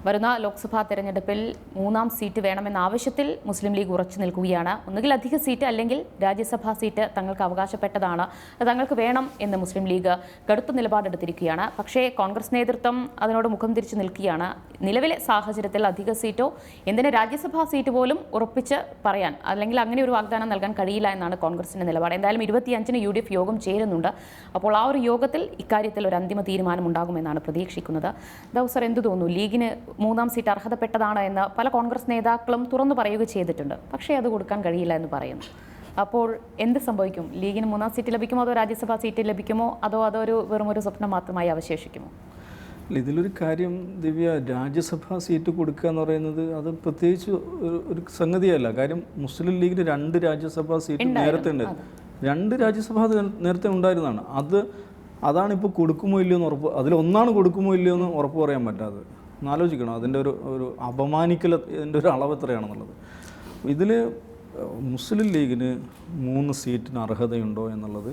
വരുന്ന ലോക്സഭാ തെരഞ്ഞെടുപ്പിൽ 3ാം സീറ്റ് വേണമെന്ന ആവശ്യത്തിൽ മുസ്ലിം ലീഗ് ഉറച്ചു നിൽക്കുകയാണ്. ഒന്നുകിൽ അധിക സീറ്റ് അല്ലെങ്കിൽ രാജ്യസഭാ സീറ്റ് തങ്ങൾക്ക് അവകാശപ്പെട്ടതാണ്, തങ്ങൾക്ക് വേണം എന്ന് മുസ്ലിം ലീഗ് കടുത്ത നിലപാടെടുത്തിരിക്കുകയാണ്. പക്ഷേ കോൺഗ്രസ് നേതൃത്വം അതിനോട് മുഖം തിരിച്ചു നിൽക്കുകയാണ്. നിലവിലെ സാഹചര്യത്തിൽ അധിക സീറ്റോ എന്തിന് രാജ്യസഭാ സീറ്റ് പോലും ഉറപ്പിച്ച് പറയാൻ അല്ലെങ്കിൽ അങ്ങനെ ഒരു വാഗ്ദാനം നൽകാൻ കഴിയില്ല എന്നാണ് കോൺഗ്രസിന്റെ നിലപാട്. എന്തായാലും 25-ന് UDF യോഗം ചേരുന്നുണ്ട്. അപ്പോൾ ആ ഒരു യോഗത്തിൽ ഇക്കാര്യത്തിൽ ഒരു അന്തിമ തീരുമാനം ഉണ്ടാകുമെന്നാണ് പ്രതീക്ഷിക്കുന്നത്. ദൗസർ, എന്തു തോന്നുന്നു? ലീഗിന് 3ാം സീറ്റ് അർഹതപ്പെട്ടതാണ് എന്ന് പല കോൺഗ്രസ് നേതാക്കളും തുറന്നു പറയുക ചെയ്തിട്ടുണ്ട്. പക്ഷേ അത് കൊടുക്കാൻ കഴിയില്ല എന്ന് പറയുന്നു. അപ്പോൾ എന്ത് സംഭവിക്കും? ലീഗിന് 3ാം സീറ്റ് ലഭിക്കുമോ, അതോ രാജ്യസഭാ സീറ്റ് ലഭിക്കുമോ, അതോ വെറും ഒരു സ്വപ്നം മാത്രമായി അവശേഷിക്കുമോ? ഇതിലൊരു കാര്യം ദിവ്യ, രാജ്യസഭാ സീറ്റ് കൊടുക്കുക എന്ന് പറയുന്നത് അത് പ്രത്യേകിച്ച് ഒരു സംഗതിയല്ല. കാര്യം മുസ്ലിം ലീഗിന് 2 രാജ്യസഭാ സീറ്റ് നേരത്തെ ഉണ്ട്. 2 രാജ്യസഭാ നേരത്തെ ഉണ്ടായിരുന്നതാണ്. അതാണിപ്പോൾ കൊടുക്കുമോ ഇല്ലയോ എന്ന് ഉറപ്പ്, അതിലൊന്നാണ് കൊടുക്കുമോ ഇല്ലയോ എന്ന് ഉറപ്പ് പറയാൻ പറ്റാതെ ആലോചിക്കണം. അതിൻ്റെ ഒരു അപമാനിക്കൽ, ഇതിൻ്റെ ഒരു അളവ് എത്രയാണെന്നുള്ളത്. ഇതിൽ മുസ്ലിം ലീഗിന് 3 സീറ്റിന് അർഹതയുണ്ടോ എന്നുള്ളത്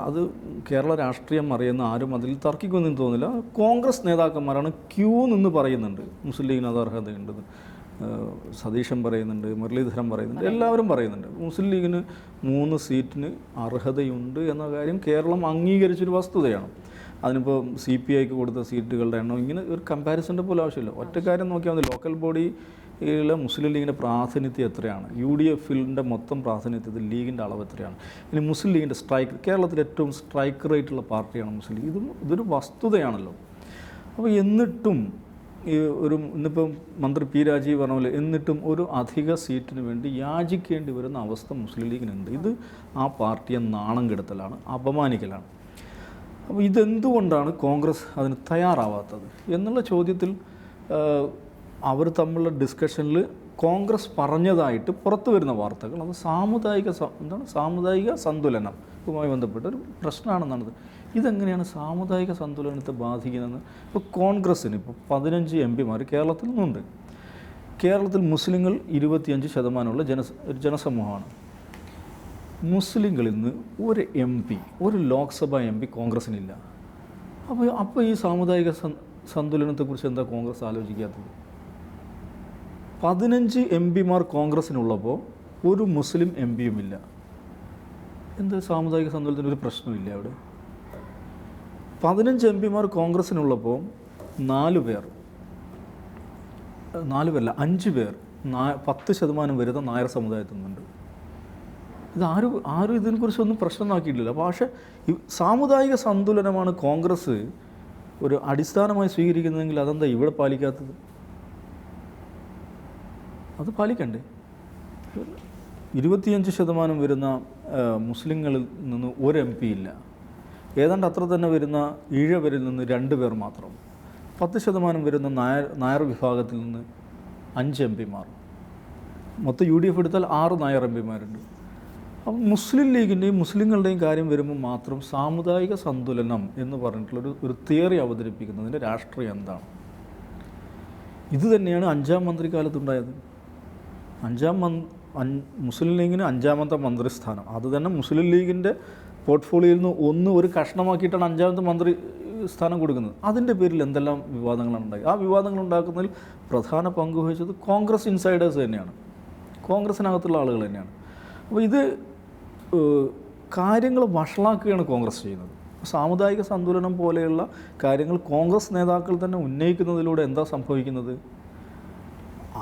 അത് കേരള രാഷ്ട്രീയം അറിയുന്ന ആരും അതിൽ തർക്കിക്കൊന്നും തോന്നില്ല. കോൺഗ്രസ് നേതാക്കന്മാരാണ് ക്യൂ നിന്ന് പറയുന്നുണ്ട് മുസ്ലിം ലീഗിന് അത് അർഹതയുണ്ടെന്ന്. സതീശൻ പറയുന്നുണ്ട്, മുരളീധരൻ പറയുന്നുണ്ട്, എല്ലാവരും പറയുന്നുണ്ട് മുസ്ലിം ലീഗിന് 3 സീറ്റിന് അർഹതയുണ്ട് എന്ന കാര്യം കേരളം അംഗീകരിച്ചൊരു വസ്തുതയാണ്. അതിനിപ്പോൾ CPIക്ക് കൊടുത്ത സീറ്റുകളുടെ എണ്ണം ഇങ്ങനെ ഒരു കമ്പാരിസൻ്റെ പോലും ആവശ്യമില്ല. ഒറ്റ കാര്യം നോക്കിയാൽ മതി, ലോക്കൽ ബോഡിയിലെ മുസ്ലിം ലീഗിൻ്റെ പ്രാതിനിധ്യം എത്രയാണ്, UDFിൻ്റെ മൊത്തം പ്രാതിനിധ്യത്തിൽ ലീഗിൻ്റെ അളവ് എത്രയാണ്. ഇനി മുസ്ലിം ലീഗിൻ്റെ കേരളത്തിൽ ഏറ്റവും സ്ട്രൈക്ക് റേറ്റുള്ള പാർട്ടിയാണ് മുസ്ലിം ലീഗ്. ഇതൊരു വസ്തുതയാണല്ലോ. അപ്പോൾ എന്നിട്ടും ഇന്നിപ്പം മന്ത്രി P. രാജീവ് പറഞ്ഞ പോലെ എന്നിട്ടും ഒരു അധിക സീറ്റിന് വേണ്ടി യാചിക്കേണ്ടി വരുന്ന അവസ്ഥ മുസ്ലിം ലീഗിനുണ്ട്. ഇത് ആ പാർട്ടിയെ നാണം കെടുത്തലാണ്, അപമാനിക്കലാണ്. അപ്പോൾ ഇതെന്തുകൊണ്ടാണ് കോൺഗ്രസ് അതിന് തയ്യാറാവാത്തത് എന്നുള്ള ചോദ്യത്തിൽ അവർ തമ്മിലുള്ള ഡിസ്കഷനിൽ കോൺഗ്രസ് പറഞ്ഞതായിട്ട് പുറത്തു വരുന്ന വാർത്തകൾ അത് സാമുദായിക സന്തുലനവുമായി ബന്ധപ്പെട്ട ഒരു പ്രശ്നമാണെന്നാണ്. ഇതെങ്ങനെയാണ് സാമുദായിക സന്തുലനത്തെ ബാധിക്കുന്നതെന്ന് ഇപ്പോൾ കോൺഗ്രസ്സിന് ഇപ്പോൾ 15 MP കേരളത്തിൽ നിന്നുണ്ട്. കേരളത്തിൽ മുസ്ലിങ്ങൾ 25% ജനസമൂഹമാണ്. മുസ്ലിങ്ങളിൽ നിന്ന് ഒരു MP, ഒരു ലോക്സഭാ MP കോൺഗ്രസ്സിനില്ല. അപ്പോൾ ഈ സാമുദായിക സന്തുലനത്തെക്കുറിച്ച് എന്താ കോൺഗ്രസ് ആലോചിക്കാത്തത്? 15 MP കോൺഗ്രസ്സിനുള്ളപ്പോൾ ഒരു മുസ്ലിം MPയും ഇല്ല. എന്താ സാമുദായിക സന്തുലനത്തിന് ഒരു പ്രശ്നമില്ല അവിടെ? 15 MP കോൺഗ്രസ്സിനുള്ളപ്പോൾ 5 പേർ 10% വരുന്ന നായർ സമുദായത്തിൽ നിന്നുണ്ട്. ആരും ഇതിനെക്കുറിച്ചൊന്നും പ്രശ്നമാക്കിയിട്ടില്ല. പക്ഷേ ഈ സാമുദായിക സന്തുലനമാണ് കോൺഗ്രസ് ഒരു അടിസ്ഥാനമായി സ്വീകരിക്കുന്നതെങ്കിൽ അതെന്താ ഇവിടെ പാലിക്കാത്തത്? അത് പാലിക്കണ്ടേ? 25% വരുന്ന മുസ്ലിങ്ങളിൽ നിന്ന് ഒരു MP ഇല്ല. ഏതാണ്ട് അത്ര തന്നെ വരുന്ന ഈഴവരിൽ നിന്ന് 2 പേർ മാത്രം. 10% വരുന്ന നായർ വിഭാഗത്തിൽ നിന്ന് 5 MP. മൊത്തം UDF എടുത്താൽ 6 നായർ MP. അപ്പം മുസ്ലിം ലീഗിൻ്റെയും മുസ്ലിങ്ങളുടെയും കാര്യം വരുമ്പോൾ മാത്രം സാമുദായിക സന്തുലനം എന്ന് പറഞ്ഞിട്ടുള്ളൊരു തിയറി അവതരിപ്പിക്കുന്നതിൻ്റെ രാഷ്ട്രീയം എന്താണ്? ഇത് തന്നെയാണ് 5ാം മന്ത്രിക്കാലത്തുണ്ടായത്. മുസ്ലിം ലീഗിന് 5ാമത്തെ മന്ത്രിസ്ഥാനം അത് തന്നെ മുസ്ലിം ലീഗിൻ്റെ പോർട്ട്ഫോളിയോയിൽ നിന്ന് ഒരു കഷ്ണമാക്കിയിട്ടാണ് 5ാമത്തെ മന്ത്രി സ്ഥാനം കൊടുക്കുന്നത്. അതിൻ്റെ പേരിൽ എന്തെല്ലാം വിവാദങ്ങളാണ് ഉണ്ടായി. ആ വിവാദങ്ങൾ ഉണ്ടാക്കുന്നതിൽ പ്രധാന പങ്ക് വഹിച്ചത് കോൺഗ്രസ് ഇൻസൈഡേഴ്സ് തന്നെയാണ്, കോൺഗ്രസിനകത്തുള്ള ആളുകൾ തന്നെയാണ്. അപ്പോൾ ഇത് കാര്യങ്ങൾ വഷളാക്കുകയാണ് കോൺഗ്രസ് ചെയ്യുന്നത്. സാമുദായിക സന്തുലനം പോലെയുള്ള കാര്യങ്ങൾ കോൺഗ്രസ് നേതാക്കൾ തന്നെ ഉന്നയിക്കുന്നതിലൂടെ എന്താ സംഭവിക്കുന്നത്?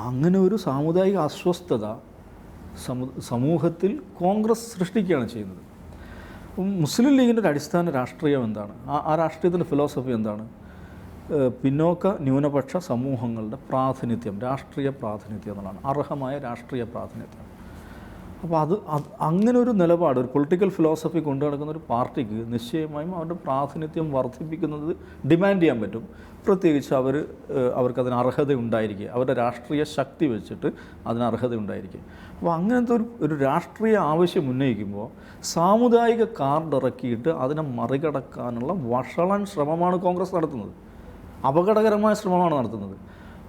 അങ്ങനെ ഒരു സാമുദായിക അസ്വസ്ഥത സമൂഹത്തിൽ കോൺഗ്രസ് സൃഷ്ടിക്കുകയാണ് ചെയ്യുന്നത്. മുസ്ലിം ലീഗിൻ്റെ ഒരു അടിസ്ഥാന രാഷ്ട്രീയം എന്താണ്? ആ രാഷ്ട്രീയത്തിൻ്റെ ഫിലോസഫി എന്താണ്? പിന്നോക്ക ന്യൂനപക്ഷ സമൂഹങ്ങളുടെ പ്രാതിനിധ്യം, രാഷ്ട്രീയ പ്രാതിനിധ്യം എന്നുള്ളതാണ്, അർഹമായ രാഷ്ട്രീയ പ്രാതിനിധ്യം. അപ്പോൾ അങ്ങനെ ഒരു നിലപാട്, ഒരു പൊളിറ്റിക്കൽ ഫിലോസഫി കൊണ്ടു നടക്കുന്ന ഒരു പാർട്ടിക്ക് നിശ്ചയമായും അവരുടെ പ്രാതിനിധ്യം വർദ്ധിപ്പിക്കുന്നത് ഡിമാൻഡ് ചെയ്യാൻ പറ്റും. പ്രത്യേകിച്ച് അവർക്കതിന് അർഹത ഉണ്ടായിരിക്കുക, അവരുടെ രാഷ്ട്രീയ ശക്തി വെച്ചിട്ട് അതിന് അർഹത ഉണ്ടായിരിക്കുക. അപ്പോൾ അങ്ങനത്തെ ഒരു രാഷ്ട്രീയ ആവശ്യം ഉന്നയിക്കുമ്പോൾ സാമുദായിക കാർഡ് ഇറക്കിയിട്ട് അതിനെ മറികടക്കാനുള്ള വഷളൻ ശ്രമമാണ് കോൺഗ്രസ് നടത്തുന്നത്. അപകടകരമായ ശ്രമമാണ് നടത്തുന്നത്.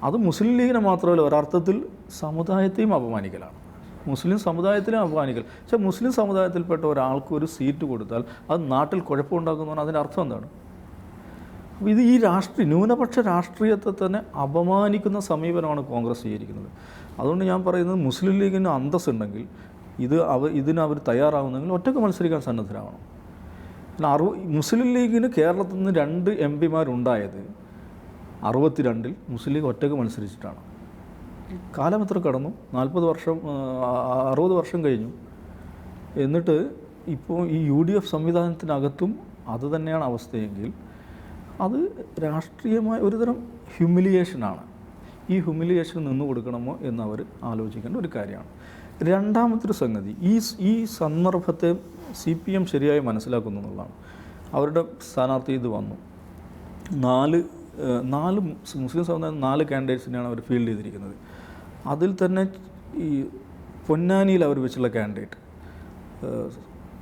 അത് മുസ്ലിം ലീഗിനെ മാത്രമല്ല, ഒരർത്ഥത്തിൽ സമുദായത്തെയും അപമാനിക്കലാണ്. മുസ്ലിം സമുദായത്തിലും അപമാനിക്കൽ. പക്ഷേ മുസ്ലിം സമുദായത്തിൽപ്പെട്ട ഒരാൾക്ക് ഒരു സീറ്റ് കൊടുത്താൽ അത് നാട്ടിൽ കുഴപ്പമുണ്ടാക്കുന്നതാണ്. അതിൻ്റെ അർത്ഥം എന്താണ്? അപ്പോൾ ഇത് ഈ ന്യൂനപക്ഷ രാഷ്ട്രീയത്തെ തന്നെ അപമാനിക്കുന്ന സമീപനമാണ് കോൺഗ്രസ് സ്വീകരിക്കുന്നത്. അതുകൊണ്ട് ഞാൻ പറയുന്നത് മുസ്ലിം ലീഗിന് അന്തസ്സുണ്ടെങ്കിൽ ഇതിന് അവർ തയ്യാറാവുന്നെങ്കിൽ ഒറ്റയ്ക്ക് മത്സരിക്കാൻ സന്നദ്ധരാവണം. മുസ്ലിം ലീഗിന് കേരളത്തിൽ നിന്ന് 2 എംപിമാരുണ്ടായത് 62-ൽ മുസ്ലിം ലീഗ് ഒറ്റയ്ക്ക് മത്സരിച്ചിട്ടാണ്. കാലം എത്ര കടന്നു? 40 വർഷം 60 വർഷം കഴിഞ്ഞു. എന്നിട്ട് ഇപ്പോൾ ഈ UDF സംവിധാനത്തിനകത്തും അത് തന്നെയാണ് അവസ്ഥയെങ്കിൽ അത് രാഷ്ട്രീയമായ ഒരുതരം ഹ്യൂമിലിയേഷനാണ്. ഈ ഹ്യൂമിലിയേഷൻ നിന്ന് കൊടുക്കണമോ എന്ന് അവർ ആലോചിക്കേണ്ട ഒരു കാര്യമാണ്. രണ്ടാമത്തൊരു സംഗതി, ഈ സന്ദർഭത്തെ CPM ശരിയായി മനസ്സിലാക്കുന്നു എന്നുള്ളതാണ്. അവരുടെ സ്ഥാനാർത്ഥി ഇത് വന്നു, 4 മുസ്ലിം സമുദായം 4 കാൻഡിഡേറ്റ്സിനെയാണ് അവർ ഫീൽഡ് ചെയ്തിരിക്കുന്നത്. അതിൽ തന്നെ ഈ പൊന്നാനിയിൽ അവർ വെച്ചുള്ള കാൻഡിഡേറ്റ്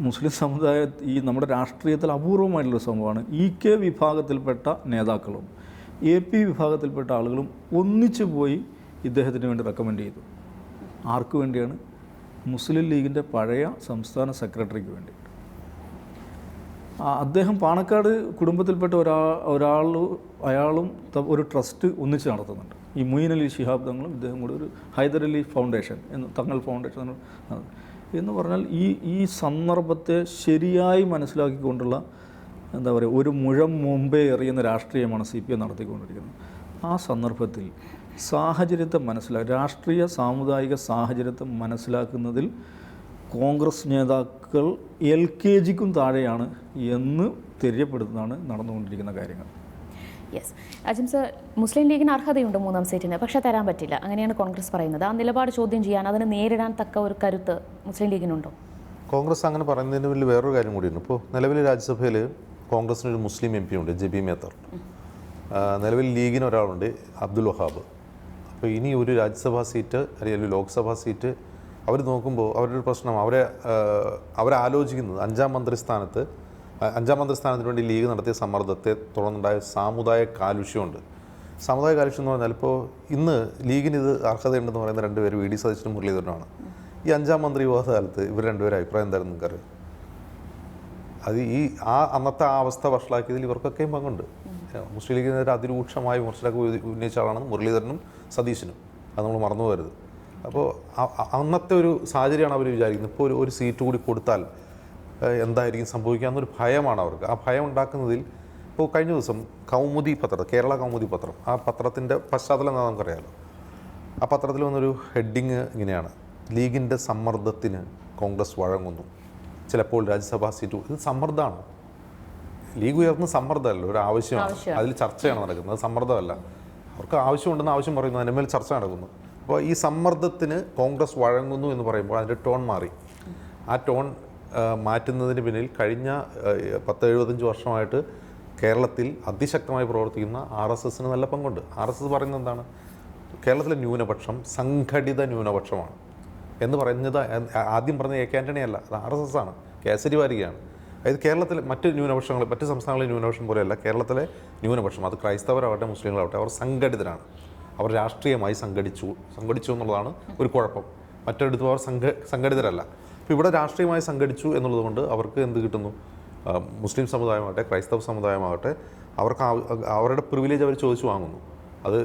മുസ്ലിം സമുദായ നമ്മുടെ രാഷ്ട്രീയത്തിൽ അപൂർവമായിട്ടുള്ള സംഭവമാണ്. EK വിഭാഗത്തിൽപ്പെട്ട നേതാക്കളും AP വിഭാഗത്തിൽപ്പെട്ട ആളുകളും ഒന്നിച്ചു പോയി ഇദ്ദേഹത്തിന് വേണ്ടി റെക്കമെൻഡ് ചെയ്തു. ആർക്ക് വേണ്ടിയാണ്? മുസ്ലിം ലീഗിൻ്റെ പഴയ സംസ്ഥാന സെക്രട്ടറിക്ക് വേണ്ടി. അദ്ദേഹം പാണക്കാട് കുടുംബത്തിൽപ്പെട്ട അയാളും ഒരു ട്രസ്റ്റ് ഒന്നിച്ച് നടത്തുന്നുണ്ട്. ഈ മൊയ്ൻ അലി ശിഹാബ് തങ്ങളും ഇദ്ദേഹം കൂടി ഒരു ഹൈദർ അലി ഫൗണ്ടേഷൻ തങ്ങൾ ഫൗണ്ടേഷൻ എന്ന് പറഞ്ഞാൽ ഈ സന്ദർഭത്തെ ശരിയായി മനസ്സിലാക്കിക്കൊണ്ടുള്ള എന്താ പറയുക, ഒരു മുഴം മുമ്പേ എറിയുന്ന രാഷ്ട്രീയമാണ് CPM നടത്തിക്കൊണ്ടിരിക്കുന്നത്. ആ സന്ദർഭത്തിൽ സാഹചര്യത്തെ രാഷ്ട്രീയ സാമുദായിക സാഹചര്യത്തെ മനസ്സിലാക്കുന്നതിൽ കോൺഗ്രസ് നേതാക്കൾ LKGക്കും താഴെയാണ് എന്ന് തെര്യപ്പെടുത്തുന്നതാണ് നടന്നുകൊണ്ടിരിക്കുന്ന കാര്യങ്ങൾ. യെസ്, അജിം സർ, മുസ്ലിം ലീഗിന് അർഹതയുണ്ട് 3ാം സീറ്റിന്, പക്ഷേ തരാൻ പറ്റില്ല, അങ്ങനെയാണ് കോൺഗ്രസ് പറയുന്നത്. ആ നിലപാട് ചോദ്യം ചെയ്യാൻ, അതിനെ നേരിടാൻ തക്ക ഒരു കരുത്ത് മുസ്ലിം ലീഗിനുണ്ടോ? കോൺഗ്രസ് അങ്ങനെ പറയുന്നതിന് വലിയ വേറൊരു കാര്യം കൂടിയുണ്ട്. ഇപ്പോൾ നിലവിൽ രാജ്യസഭയിൽ കോൺഗ്രസിനൊരു മുസ്ലിം MP ഉണ്ട്, ജബി മേത്തർ. നിലവിൽ ലീഗിന് ഒരാളുണ്ട്, അബ്ദുൽ വഹാബ്. അപ്പോൾ ഇനി ഒരു രാജ്യസഭാ സീറ്റ് അല്ലെങ്കിൽ ലോക്സഭാ സീറ്റ് അവർ നോക്കുമ്പോൾ അവരുടെ പ്രശ്നം, അവരെ ആലോചിക്കുന്നത് 5ാം മന്ത്രിസ്ഥാനത്തിന് വേണ്ടി ലീഗ് നടത്തിയ സമ്മർദ്ദത്തെ തുടർന്നുണ്ടായ സാമുദായ കാലുഷ്യമുണ്ട്. സാമുദായ കാലുഷ്യം എന്ന് പറഞ്ഞാൽ ഇപ്പോൾ ഇന്ന് ലീഗിന് ഇത് അർഹതയുണ്ടെന്ന് പറയുന്ന 2 പേര് VD സതീശനും മുരളീധരനുമാണ്. ഈ 5ാം മന്ത്രി വിവാദ കാലത്ത് ഇവർ 2 പേരും അഭിപ്രായം എന്തായിരുന്നു നിങ്ങൾക്കറിയാം? അത് അന്നത്തെ ആ അവസ്ഥ വഷളാക്കിയതിൽ ഇവർക്കൊക്കെയും പങ്കുണ്ട്. മുസ്ലിം ലീഗിനെതിരെ അതിരൂക്ഷമായ വിമർശനമൊക്കെ ഉന്നയിച്ച ആളാണ് മുരളീധരനും സതീശനും. അത് നമ്മൾ മറന്നു പോകരുത്. അപ്പോൾ അന്നത്തെ ഒരു സാഹചര്യമാണ് അവർ വിചാരിക്കുന്നത്. ഇപ്പോൾ ഒരു സീറ്റ് കൂടി കൊടുത്താൽ എന്തായിരിക്കും സംഭവിക്കുക എന്നൊരു ഭയമാണ് അവർക്ക്. ആ ഭയം ഉണ്ടാക്കുന്നതിൽ ഇപ്പോൾ കഴിഞ്ഞ ദിവസം കേരള കൗമുദി പത്രം, ആ പത്രത്തിൻ്റെ പശ്ചാത്തലം എന്താ നമുക്കറിയാമല്ലോ. ആ പത്രത്തിൽ വന്നൊരു ഹെഡിങ് ഇങ്ങനെയാണ്: ലീഗിൻ്റെ സമ്മർദ്ദത്തിന് കോൺഗ്രസ് വഴങ്ങുന്നു, ചിലപ്പോൾ രാജ്യസഭാ സീറ്റ്. ഇത് സമ്മർദ്ദമാണ്. ലീഗ് ഉയർന്ന സമ്മർദ്ദമല്ല, ഒരു ആവശ്യമാണ്. അതിൽ ചർച്ചയാണ് നടക്കുന്നത്, സമ്മർദ്ദമല്ല. അവർക്ക് ആവശ്യമുണ്ടെന്ന് ആവശ്യം പറയുന്നു, അതിന്മേൽ ചർച്ച നടക്കുന്നു. അപ്പോൾ ഈ സമ്മർദ്ദത്തിന് കോൺഗ്രസ് വഴങ്ങുന്നു എന്ന് പറയുമ്പോൾ അതിൻ്റെ ടോൺ മാറി. ആ ടോൺ മാറ്റുന്നതിന് പിന്നിൽ കഴിഞ്ഞ 10-75 വർഷമായിട്ട് കേരളത്തിൽ അതിശക്തമായി പ്രവർത്തിക്കുന്ന RSSന് നല്ല പങ്കുണ്ട്. RSS പറയുന്നത് എന്താണ്? കേരളത്തിലെ ന്യൂനപക്ഷം സംഘടിത ന്യൂനപക്ഷമാണ് എന്ന് പറയുന്നത് ആദ്യം പറഞ്ഞ AK ആൻ്റണി അല്ല, അത് RSS ആണ്, കേസരി വാരികയാണ്. അതായത് കേരളത്തിലെ മറ്റ് സംസ്ഥാനങ്ങളിലെ ന്യൂനപക്ഷം പോലെയല്ല കേരളത്തിലെ ന്യൂനപക്ഷം, അത് ക്രൈസ്തവരാവട്ടെ മുസ്ലിങ്ങളാവട്ടെ, അവർ സംഘടിതരാണ്. അവർ രാഷ്ട്രീയമായി സംഘടിച്ചു എന്നുള്ളതാണ് ഒരു കുഴപ്പം. മറ്റൊരിടത്തും അവർ സംഘടിതരല്ല. അപ്പോൾ ഇവിടെ രാഷ്ട്രീയമായി സംഘടിച്ചു എന്നുള്ളത് കൊണ്ട് അവർക്ക് എന്ത് കിട്ടുന്നു? മുസ്ലിം സമുദായമാകട്ടെ ക്രൈസ്തവ സമുദായമാകട്ടെ അവർക്ക് അവരുടെ പ്രിവിലേജ് അവർ ചോദിച്ചു വാങ്ങുന്നു. അത്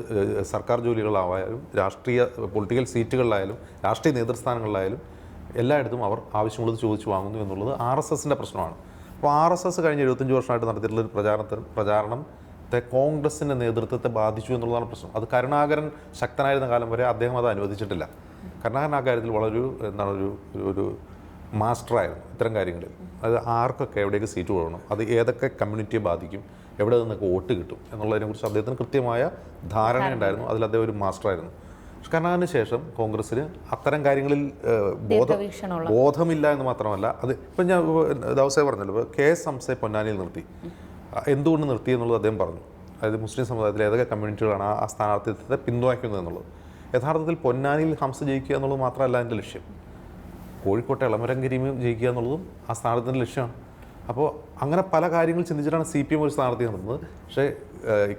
സർക്കാർ ജോലികളായാലും പൊളിറ്റിക്കൽ സീറ്റുകളിലായാലും രാഷ്ട്രീയ നേതൃസ്ഥാനങ്ങളിലായാലും എല്ലായിടത്തും അവർ ആവശ്യമുള്ളത് ചോദിച്ചു വാങ്ങുന്നു എന്നുള്ളത് RSSൻ്റെ പ്രശ്നമാണ്. അപ്പോൾ RSS കഴിഞ്ഞ 75 വർഷമായിട്ട് നടത്തിയിട്ടുള്ളൊരു പ്രചാരണത്തെ കോൺഗ്രസിൻ്റെ നേതൃത്വത്തെ ബാധിച്ചു എന്നുള്ളതാണ് പ്രശ്നം. അത് കരുണാകരൻ ശക്തനായിരുന്ന കാലം വരെ അദ്ദേഹം അത് അനുവദിച്ചിട്ടില്ല. കരുണാകരൻ ആ കാര്യത്തിൽ വളരെ ഒരു മാസ്റ്ററായിരുന്നു ഇത്തരം കാര്യങ്ങളിൽ. അത് ആർക്കൊക്കെ എവിടെയൊക്കെ സീറ്റ് കൊടുക്കണം, അത് ഏതൊക്കെ കമ്മ്യൂണിറ്റിയെ ബാധിക്കും, എവിടെ നിന്നൊക്കെ വോട്ട് കിട്ടും എന്നുള്ളതിനെക്കുറിച്ച് അദ്ദേഹത്തിന് കൃത്യമായ ധാരണയുണ്ടായിരുന്നു. അതിൽ അദ്ദേഹം ഒരു മാസ്റ്ററായിരുന്നു. കരുണാകരന് ശേഷം കോൺഗ്രസ്സിന് അത്തരം കാര്യങ്ങളിൽ ബോധമില്ല എന്ന് മാത്രമല്ല, അത് ഇപ്പം ഞാൻ ദിവസേ പറഞ്ഞല്ലോ, KS ഹംസയെ പൊന്നാനിയിൽ നിർത്തി. എന്തുകൊണ്ട് നിർത്തി എന്നുള്ളത് അദ്ദേഹം പറഞ്ഞു. അതായത് മുസ്ലിം സമുദായത്തിലെ ഏതൊക്കെ കമ്മ്യൂണിറ്റികളാണ് ആ സ്ഥാനാർത്ഥിത്വത്തെ പിന്തുണയ്ക്കുന്നത് എന്നുള്ളത്. യഥാർത്ഥത്തിൽ പൊന്നാനിയിൽ ഹംസ ജയിക്കുക എന്നുള്ളത് മാത്രമല്ല എൻ്റെ ലക്ഷ്യം, കോഴിക്കോട്ടെ എളമരം കരീമും ജയിക്കുക എന്നുള്ളതും ആ സ്ഥാനാർത്ഥിൻ്റെ ലക്ഷ്യമാണ്. അപ്പോൾ അങ്ങനെ പല കാര്യങ്ങൾ ചിന്തിച്ചിട്ടാണ് CPM ഒരു സ്ഥാനാർത്ഥി നടത്തുന്നത്. പക്ഷേ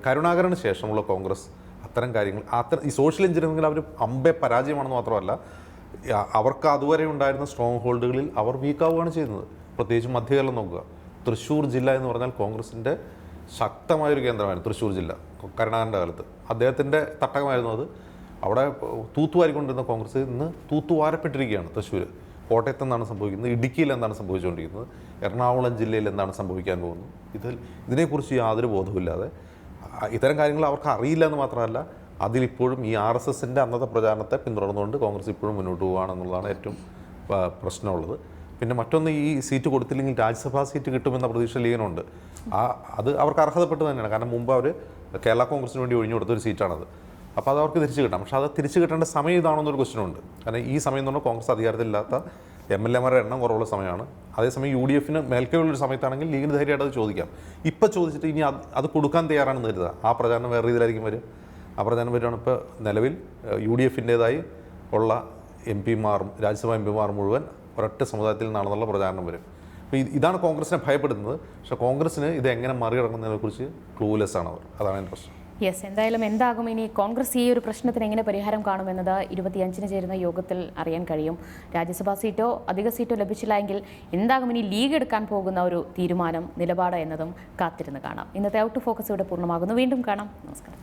കരുണാകരന് ശേഷമുള്ള കോൺഗ്രസ് അത്തരം കാര്യങ്ങൾ ഈ സോഷ്യൽ എഞ്ചിനീയറിംഗിൽ അവർ അമ്പെ പരാജയമാണെന്ന് മാത്രമല്ല, അവർക്ക് അതുവരെ ഉണ്ടായിരുന്ന സ്ട്രോങ് ഹോൾഡുകളിൽ അവർ വീക്കാവുകയാണ് ചെയ്യുന്നത്. പ്രത്യേകിച്ച് മധ്യകേരളം നോക്കുക. തൃശ്ശൂർ ജില്ല എന്ന് പറഞ്ഞാൽ കോൺഗ്രസിൻ്റെ ശക്തമായൊരു കേന്ദ്രമായിരുന്നു തൃശ്ശൂർ ജില്ല. കരുണാകരൻ്റെ കാലത്ത് അദ്ദേഹത്തിൻ്റെ തട്ടകമായിരുന്നു അത്. അവിടെ തൂത്തുവാരിക്കൊണ്ടിരുന്ന കോൺഗ്രസ് ഇന്ന് തൂത്തുവാരപ്പെട്ടിരിക്കുകയാണ്. തൃശ്ശൂർ, കോട്ടയത്ത് എന്താണ് സംഭവിക്കുന്നത്, ഇടുക്കിയിൽ എന്താണ് സംഭവിച്ചുകൊണ്ടിരിക്കുന്നത്, എറണാകുളം ജില്ലയിൽ എന്താണ് സംഭവിക്കാൻ പോകുന്നത്, ഇതിനെക്കുറിച്ച് യാതൊരു ബോധവുമില്ലാതെ ഇത്തരം കാര്യങ്ങൾ അവർക്ക് അറിയില്ല എന്ന് മാത്രമല്ല, അതിലിപ്പോഴും ഈ RSSൻ്റെ അന്നത്തെ പ്രചാരണത്തെ പിന്തുടർന്നുകൊണ്ട് കോൺഗ്രസ് ഇപ്പോഴും മുന്നോട്ട് പോവുകയാണെന്നുള്ളതാണ് ഏറ്റവും പ്രശ്നമുള്ളത്. പിന്നെ മറ്റൊന്ന്, ഈ സീറ്റ് കൊടുത്തില്ലെങ്കിൽ രാജ്യസഭാ സീറ്റ് കിട്ടുമെന്ന പ്രതീക്ഷ ലീഗിനുണ്ട്. അത് അവർക്ക് അർഹതപ്പെട്ട് തന്നെയാണ്. കാരണം മുമ്പ് അവർ കേരള കോൺഗ്രസിന് വേണ്ടി ഒഴിഞ്ഞു കൊടുത്തൊരു സീറ്റാണത്. അപ്പോൾ അത് അവർക്ക് തിരിച്ചു കിട്ടാം. പക്ഷേ അത് തിരിച്ചു കിട്ടേണ്ട സമയം ഇതാണെന്നൊരു ക്വസ്റ്റ്യനുണ്ട്. കാരണം ഈ സമയം എന്ന് പറഞ്ഞാൽ കോൺഗ്രസ് അധികാരത്തിലില്ലാത്ത MLA-മാരുടെ എണ്ണം കുറവുള്ള സമയമാണ്. അതേസമയം UDF-ന് മേൽക്കൈയുള്ളൊരു സമയത്താണെങ്കിൽ ലീഗിന് ധൈര്യമായിട്ട് അത് ചോദിക്കാം. ഇപ്പം ചോദിച്ചിട്ട് ഇനി അത് കൊടുക്കാൻ തയ്യാറാണെന്ന് കരുതുക, ആ പ്രചാരണം വേറെ രീതിയിലായിരിക്കും വരും. ആ പ്രചാരണം വരുവാണ് ഇപ്പോൾ നിലവിൽ UDF-ൻ്റേതായി ഉള്ള MP-മാരും രാജ്യസഭാ MP-മാർ മുഴുവൻ ഒരൊറ്റ സമുദായത്തിൽ നിന്നാണെന്നുള്ള പ്രചാരണം വരും. അപ്പോൾ ഇതാണ് കോൺഗ്രസിനെ ഭയപ്പെടുന്നത്. പക്ഷേ കോൺഗ്രസിന് ഇത് എങ്ങനെ മറികടക്കുന്നതിനെക്കുറിച്ച് ക്ലൂലെസ് ആണ് അവർ. അതാണ് എൻ്റെ പ്രശ്നം. യെസ്, എന്തായാലും എന്താകും ഇനി കോൺഗ്രസ് ഈ ഒരു പ്രശ്നത്തിന് എങ്ങനെ പരിഹാരം കാണുമെന്നത് 25-ന് ചേരുന്ന യോഗത്തിൽ അറിയാൻ കഴിയും. രാജ്യസഭാ സീറ്റോ അധിക സീറ്റോ ലഭിച്ചില്ല എങ്കിൽ എന്താകും ഇനി ലീഗ് എടുക്കാൻ പോകുന്ന ഒരു തീരുമാനം, നിലപാട് എന്നതും കാത്തിരുന്ന് കാണാം. ഇന്നത്തെ ഔട്ട് ടു ഫോക്കസ് ഇവിടെ പൂർണ്ണമാകുന്നു. വീണ്ടും കാണാം. നമസ്കാരം.